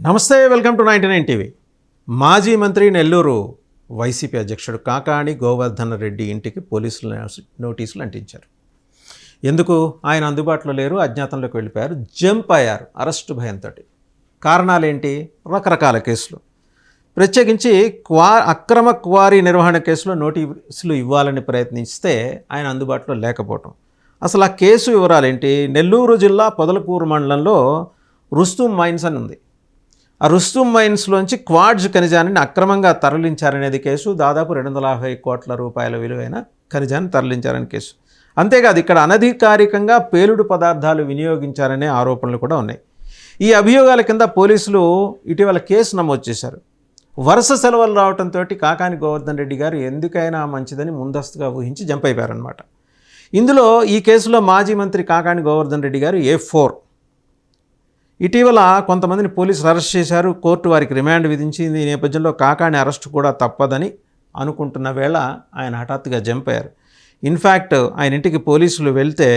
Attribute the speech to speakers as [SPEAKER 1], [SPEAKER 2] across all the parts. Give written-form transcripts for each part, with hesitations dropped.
[SPEAKER 1] నమస్తే, welcome to 99 TV. మాజీ మంత్రి నెల్లూరు వైసీపీ అధ్యక్షుడు కాకాణి గోవర్ధన్ రెడ్డి ఇంటికి పోలీసులు నోటీసులు అంటించారు. ఎందుకు? ఆయన అందుబాటులో లేరు, అజ్ఞాతంలోకి వెళ్ళిపోయారు, జంప్ అయ్యారు అరెస్టు భయంతో. కారణాలేంటి? రకరకాల కేసులు. ప్రత్యేకించి అక్రమ క్వారీ నిర్వహణ కేసులో నోటీసులు ఇవ్వాలని ప్రయత్నిస్తే ఆయన అందుబాటులో లేకపోవటం. అసలు ఆ కేసు వివరాలేంటి? నెల్లూరు జిల్లా పొదలకూరు మండలంలో రుస్తుం మైన్స్ అని ఉంది. ఆ రుస్తుం మైన్స్లోంచి క్వార్ట్జ్ ఖనిజాన్ని అక్రమంగా తరలించారనేది కేసు. దాదాపు 250 కోట్ల రూపాయల విలువైన ఖనిజాన్ని తరలించారని కేసు. అంతేకాదు, ఇక్కడ అనధికారికంగా పేలుడు పదార్థాలు వినియోగించారనే ఆరోపణలు కూడా ఉన్నాయి. ఈ అభియోగాల కింద పోలీసులు ఇటీవల కేసు నమోదు చేశారు. వరుస సెలవులు రావడంతో కాకాణి గోవర్ధన్ రెడ్డి గారు ఎందుకైనా మంచిదని ముందస్తుగా ఊహించి జంప్ అయిపోయారనమాట. ఇందులో ఈ కేసులో మాజీ మంత్రి కాకాణి గోవర్ధన్ రెడ్డి గారు A4. ఇటీవల కొంతమందిని పోలీసులు అరెస్ట్ చేశారు. కోర్టు వారికి రిమాండ్ విధించింది. ఈ నేపథ్యంలో కాకాణి అరెస్టు కూడా తప్పదని అనుకుంటున్న వేళ ఆయన హఠాత్తుగా జంప్ అయ్యారు. ఇన్ఫ్యాక్ట్ ఆయన ఇంటికి పోలీసులు వెళ్తే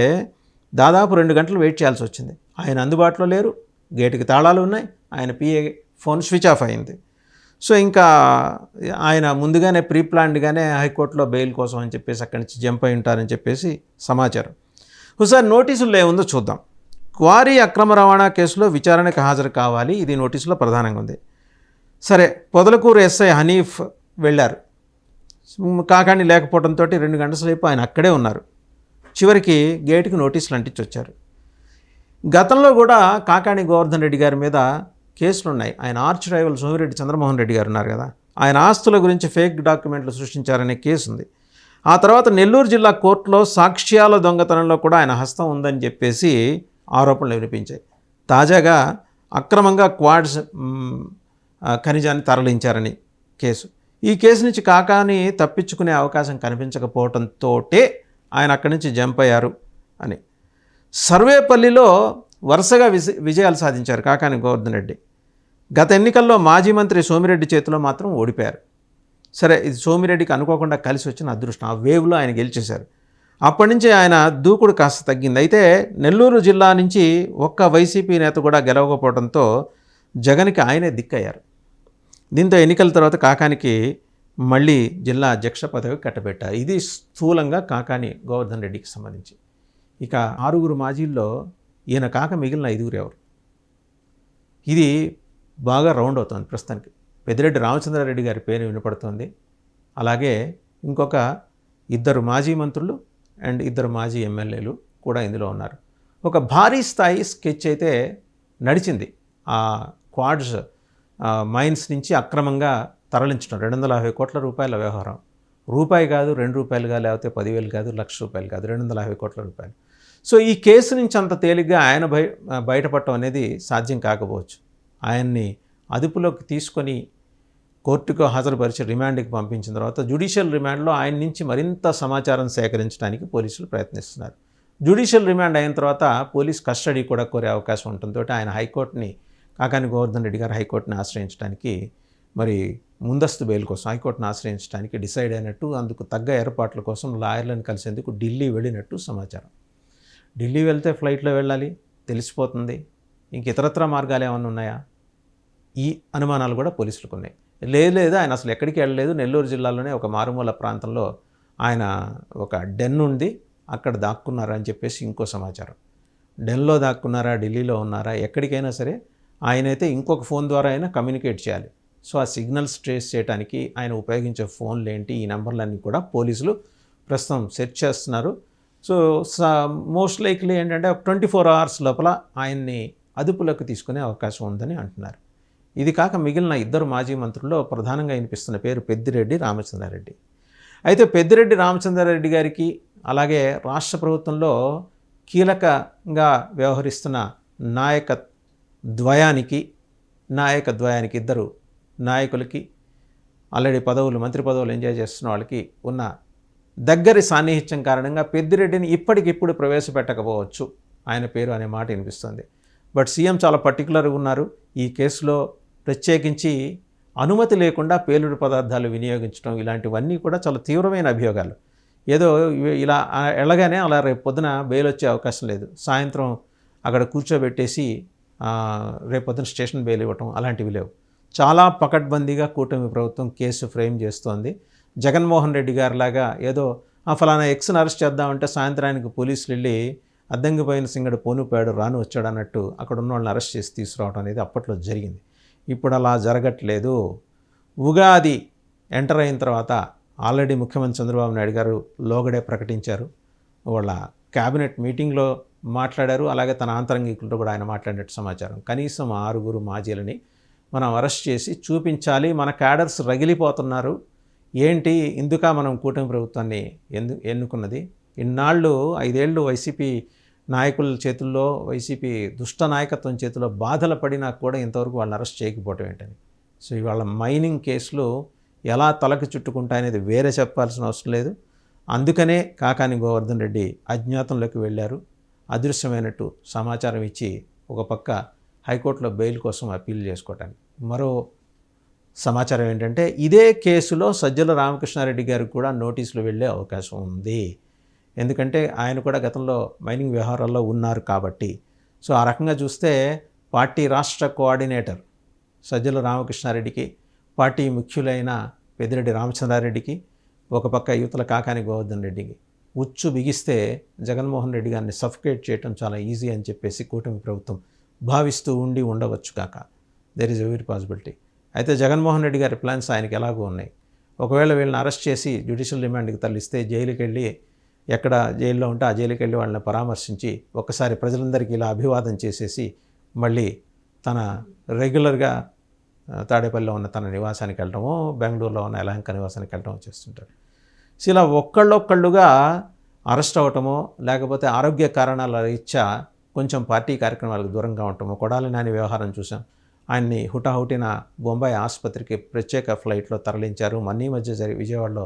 [SPEAKER 1] దాదాపు 2 గంటలు వెయిట్ చేయాల్సి వచ్చింది. ఆయన అందుబాటులో లేరు, గేటుకి తాళాలు ఉన్నాయి, ఆయన PA ఫోన్ స్విచ్ ఆఫ్ అయింది. సో ఇంకా ఆయన ముందుగానే ప్లాన్డ్గానే హైకోర్టులో బెయిల్ కోసం అని చెప్పేసి అక్కడి నుంచి జంప్ అయి ఉంటారని చెప్పేసి సమాచారం. ఒకసారి నోటీసుల్లో ఏముందో చూద్దాం. క్వారీ అక్రమ రవాణా కేసులో విచారణకు హాజరు కావాలి, ఇది నోటీసులో ప్రధానంగా ఉంది. సరే, పొదలకూరు SI హనీఫ్ వెళ్ళారు. కాకాణి లేకపోవడంతో 2 గంటల సేపు ఆయన అక్కడే ఉన్నారు. చివరికి గేటుకి నోటీసులు అంటించి వచ్చారు. గతంలో కూడా కాకాణి గోవర్ధన్ రెడ్డి గారి మీద కేసులు ఉన్నాయి. ఆయన ఆర్చ్ రైవల్ సోమిరెడ్డి చంద్రమోహన్ రెడ్డి గారు ఉన్నారు కదా, ఆయన ఆస్తుల గురించి ఫేక్ డాక్యుమెంట్లు సృష్టించారనే కేసు ఉంది. ఆ తర్వాత నెల్లూరు జిల్లా కోర్టులో సాక్ష్యాల దొంగతనంలో కూడా ఆయన హస్తం ఉందని చెప్పేసి ఆరోపణలు వినిపించాయి. తాజాగా అక్రమంగా క్వార్ట్జ్ ఖనిజాన్ని తరలించారని కేసు. ఈ కేసు నుంచి కాకాని తప్పించుకునే అవకాశం కనిపించకపోవడంతో ఆయన అక్కడి నుంచి జంప్ అయ్యారు అని. సర్వేపల్లిలో వరుసగా విజయాలు సాధించారు కాకాని గోవర్ధన్ రెడ్డి. గత ఎన్నికల్లో మాజీ మంత్రి సోమిరెడ్డి చేతిలో మాత్రం ఓడిపోయారు. సరే, ఇది సోమిరెడ్డికి అనుకోకుండా కలిసి వచ్చిన అదృష్టం. ఆ వేవ్లో ఆయన గెలిచేశారు. అప్పటి నుంచి ఆయన దూకుడు కాస్త తగ్గింది. అయితే నెల్లూరు జిల్లా నుంచి ఒక్క వైసీపీ నేత కూడా గెలవకపోవడంతో జగన్కి ఆయనే దిక్కయ్యారు. దీంతో ఎన్నికల తర్వాత కాకానికి మళ్ళీ జిల్లా అధ్యక్ష పదవి కట్టబెట్టారు. ఇది స్థూలంగా కాకాని గోవర్ధన్ రెడ్డికి సంబంధించి. ఇక 6 మాజీల్లో ఈయన కాక మిగిలిన 5 ఎవరు? ఇది బాగా రౌండ్ అవుతుంది ప్రస్తుతానికి. పెద్దిరెడ్డి రామచంద్రారెడ్డి గారి పేరు వినపడుతోంది. అలాగే ఇంకొక 2 మాజీ మంత్రులు అండ్ 2 మాజీ ఎమ్మెల్యేలు కూడా ఇందులో ఉన్నారు. ఒక భారీ స్థాయి స్కెచ్ అయితే నడిచింది. ఆ క్వార్ట్జ్ మైన్స్ నుంచి అక్రమంగా తరలించడం 250 కోట్ల రూపాయల వ్యవహారం. రూపాయి కాదు, 2 రూపాయలు కాదు, లేకపోతే 10,000 కాదు, ₹1,00,000 కాదు, 250 కోట్ల రూపాయలు. సో ఈ కేసు నుంచి అంత తేలిగ్గా ఆయన బయటపడటం అనేది సాధ్యం కాకపోవచ్చు. ఆయన్ని అదుపులోకి తీసుకొని కోర్టుకు హాజరుపరిచి రిమాండ్కి పంపించిన తర్వాత జ్యుడిషియల్ రిమాండ్లో ఆయన నుంచి మరింత సమాచారం సేకరించడానికి పోలీసులు ప్రయత్నిస్తున్నారు. జ్యుడిషియల్ రిమాండ్ అయిన తర్వాత పోలీస్ కస్టడీ కూడా కోరే అవకాశం ఉండటంతో ఆయన హైకోర్టుని కాకాని గోవర్ధన్ రెడ్డి గారు హైకోర్టుని ఆశ్రయించడానికి, మరి ముందస్తు బెయిల్ కోసం హైకోర్టును ఆశ్రయించడానికి డిసైడ్ అయినట్టు, అందుకు తగ్గ ఏర్పాట్ల కోసం లాయర్లను కలిసేందుకు ఢిల్లీ వెళ్ళినట్టు సమాచారం. ఢిల్లీ వెళ్తే ఫ్లైట్లో వెళ్ళాలి, తెలిసిపోతుంది. ఇంక ఇతరత్ర మార్గాలు ఏమైనా ఉన్నాయా? ఈ అనుమానాలు కూడా పోలీసులకు ఉన్నాయి. లేదు, ఆయన అసలు ఎక్కడికి వెళ్ళలేదు, నెల్లూరు జిల్లాలోనే ఒక మారుమూల ప్రాంతంలో ఆయన ఒక డెన్ ఉంది, అక్కడ దాక్కున్నారా అని చెప్పేసి ఇంకో సమాచారం. డెన్లో దాక్కున్నారా, ఢిల్లీలో ఉన్నారా, ఎక్కడికైనా సరే ఆయనైతే ఇంకొక ఫోన్ ద్వారా అయినా కమ్యూనికేట్ చేయాలి. సో ఆ సిగ్నల్స్ ట్రేస్ చేయడానికి ఆయన ఉపయోగించే ఫోన్లు ఏంటి, ఈ నెంబర్లన్నీ కూడా పోలీసులు ప్రస్తుతం సెర్చ్ చేస్తున్నారు. సో మోస్ట్ లైక్లీ ఏంటంటే 24 అవర్స్ లోపల ఆయన్ని అదుపులోకి తీసుకునే అవకాశం ఉందని అంటున్నారు. ఇది కాక మిగిలిన 2 మాజీ మంత్రుల్లో ప్రధానంగా వినిపిస్తున్న పేరు పెద్దిరెడ్డి రామచంద్రారెడ్డి. అయితే పెద్దిరెడ్డి రామచంద్రారెడ్డి గారికి, అలాగే రాష్ట్ర ప్రభుత్వంలో కీలకంగా వ్యవహరిస్తున్న నాయక ద్వయానికి 2 నాయకులకి ఆల్రెడీ మంత్రి పదవులు ఎంజాయ్ చేస్తున్న వాళ్ళకి ఉన్న దగ్గరి సాన్నిహిత్యం కారణంగా పెద్దిరెడ్డిని ఇప్పటికిప్పుడు ప్రవేశపెట్టకపోవచ్చు ఆయన పేరు అనే మాట వినిపిస్తుంది. బట్ సీఎం చాలా పర్టికులర్గా ఉన్నారు. ఈ కేసులో ప్రత్యేకించి అనుమతి లేకుండా పేలుడు పదార్థాలు వినియోగించడం, ఇలాంటివన్నీ కూడా చాలా తీవ్రమైన అభియోగాలు. ఏదో ఇలా వెళ్ళగానే అలా రేపు పొద్దున బెయిల్ వచ్చే అవకాశం లేదు. సాయంత్రం అక్కడ కూర్చోబెట్టేసి రేపొద్దున స్టేషన్ బెయిల్ ఇవ్వటం అలాంటివి లేవు. చాలా పకడ్బందీగా కూటమి ప్రభుత్వం కేసు ఫ్రేమ్ చేస్తోంది. జగన్మోహన్ రెడ్డి గారిలాగా ఏదో ఫలానా ఎక్స్ని అరెస్ట్ చేద్దామంటే సాయంత్రానికి పోలీసులు వెళ్ళి అద్దంగిపోయిన సింగడు పోనుపాడు రాను వచ్చాడు అన్నట్టు అక్కడ ఉన్న వాళ్ళని అరెస్ట్ చేసి తీసుకురావడం అనేది అప్పట్లో జరిగింది. ఇప్పుడు అలా జరగట్లేదు. ఉగాది ఎంటర్ అయిన తర్వాత ఆల్రెడీ ముఖ్యమంత్రి చంద్రబాబు నాయుడు గారు లోగడే ప్రకటించారు. వాళ్ళ క్యాబినెట్ మీటింగ్లో మాట్లాడారు. అలాగే తన ఆంతరంగికులతో కూడా ఆయన మాట్లాడినట్టు సమాచారం. కనీసం 6 మాజీలని మనం అరెస్ట్ చేసి చూపించాలి. మన క్యాడర్స్ రగిలిపోతున్నారు. ఏంటి ఇందుక మనం కూటమి ప్రభుత్వాన్ని ఎన్నుకున్నది? ఇన్నాళ్ళు 5 ఏళ్ళు వైసీపీ నాయకుల చేతుల్లో, వైసీపీ దుష్ట నాయకత్వం చేతుల్లో బాధలు పడినా కూడా ఇంతవరకు వాళ్ళని అరెస్ట్ చేయకపోవటం ఏంటని. సో ఇవాళ మైనింగ్ కేసులు ఎలా తలకు చుట్టుకుంటాయనేది వేరే చెప్పాల్సిన అవసరం లేదు. అందుకనే కాకాని గోవర్ధన్ రెడ్డి అజ్ఞాతంలోకి వెళ్ళారు. అదృశ్యమైనట్టు సమాచారం ఇచ్చి ఒక పక్క హైకోర్టులో బెయిల్ కోసం అప్పీల్ చేసుకోవటానికి. మరో సమాచారం ఏంటంటే ఇదే కేసులో సజ్జల రామకృష్ణారెడ్డి గారికి కూడా నోటీసులు వెళ్ళే అవకాశం ఉంది. ఎందుకంటే ఆయన కూడా గతంలో మైనింగ్ వ్యవహారాల్లో ఉన్నారు కాబట్టి. సో ఆ రకంగా చూస్తే పార్టీ రాష్ట్ర కోఆర్డినేటర్ సజ్జల రామకృష్ణారెడ్డికి, పార్టీ ముఖ్యులైన పెద్దిరెడ్డి రామచంద్రారెడ్డికి, ఒక పక్క యువతల కాకాని గోవర్ధన్ రెడ్డికి ఉచ్చు బిగిస్తే జగన్మోహన్ రెడ్డి గారిని సఫికేట్ చేయడం చాలా ఈజీ అని చెప్పేసి కూటమి ప్రభుత్వం భావిస్తూ ఉండవచ్చు కాక. There is a very possibility. అయితే జగన్మోహన్ రెడ్డి గారి ప్లాన్స్ ఆయనకి ఎలాగో ఉన్నాయి. ఒకవేళ వీళ్ళని అరెస్ట్ చేసి జ్యుడిషియల్ రిమాండ్కి తరలిస్తే జైలుకి వెళ్ళి ఎక్కడ జైల్లో ఉంటే ఆ జైలుకి వెళ్ళి వాళ్ళని పరామర్శించి ఒక్కసారి ప్రజలందరికీ ఇలా అభివాదం చేసేసి మళ్ళీ తన రెగ్యులర్గా తాడేపల్లిలో ఉన్న తన నివాసానికి వెళ్ళటమో, బెంగళూరులో ఉన్న యలహంక నివాసానికి వెళ్ళటమో చేస్తుంటారు. సో ఇలా ఒక్కళ్ళొక్కళ్ళుగా అరెస్ట్ అవ్వటమో, లేకపోతే ఆరోగ్య కారణాల రీత్యా కొంచెం పార్టీ కార్యక్రమాలకు దూరంగా ఉండటమో. కొడాలి నాని వ్యవహారం చూసాం. ఆయన్ని హుటాహుటిన బొంబాయి ఆసుపత్రికి ప్రత్యేక ఫ్లైట్లో తరలించారు. విజయవాడలో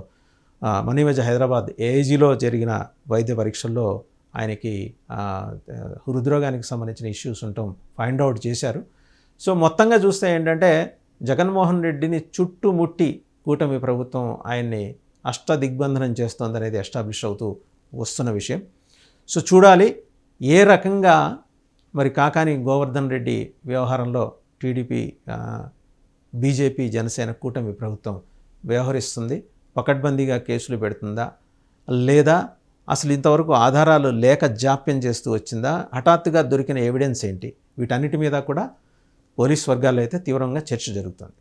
[SPEAKER 1] మనీ మధ్య హైదరాబాద్ ఏజీలో జరిగిన వైద్య పరీక్షల్లో ఆయనకి హృద్రోగానికి సంబంధించిన ఇష్యూస్ ఉండటం ఫైండ్ అవుట్ చేశారు. సో మొత్తంగా చూస్తే ఏంటంటే జగన్మోహన్ రెడ్డిని చుట్టుముట్టి కూటమి ప్రభుత్వం ఆయన్ని అష్టదిగ్బంధనం చేస్తోందనేది ఎస్టాబ్లిష్ అవుతూ వస్తున్న విషయం. సో చూడాలి ఏ రకంగా మరి కాకాని గోవర్ధన్ రెడ్డి వ్యవహారంలో టీడీపీ, బీజేపీ, జనసేన కూటమి ప్రభుత్వం వ్యవహరిస్తుంది. పకడ్బందీగా కేసులు పెడుతుందా, లేదా అసలు ఇంతవరకు ఆధారాలు లేక జాప్యం చేస్తూ వచ్చిందా, హఠాత్తుగా దొరికిన ఎవిడెన్స్ ఏంటి, వీటన్నిటి మీద కూడా పోలీస్ వర్గాల్లో అయితే తీవ్రంగా చర్చ జరుగుతుంది.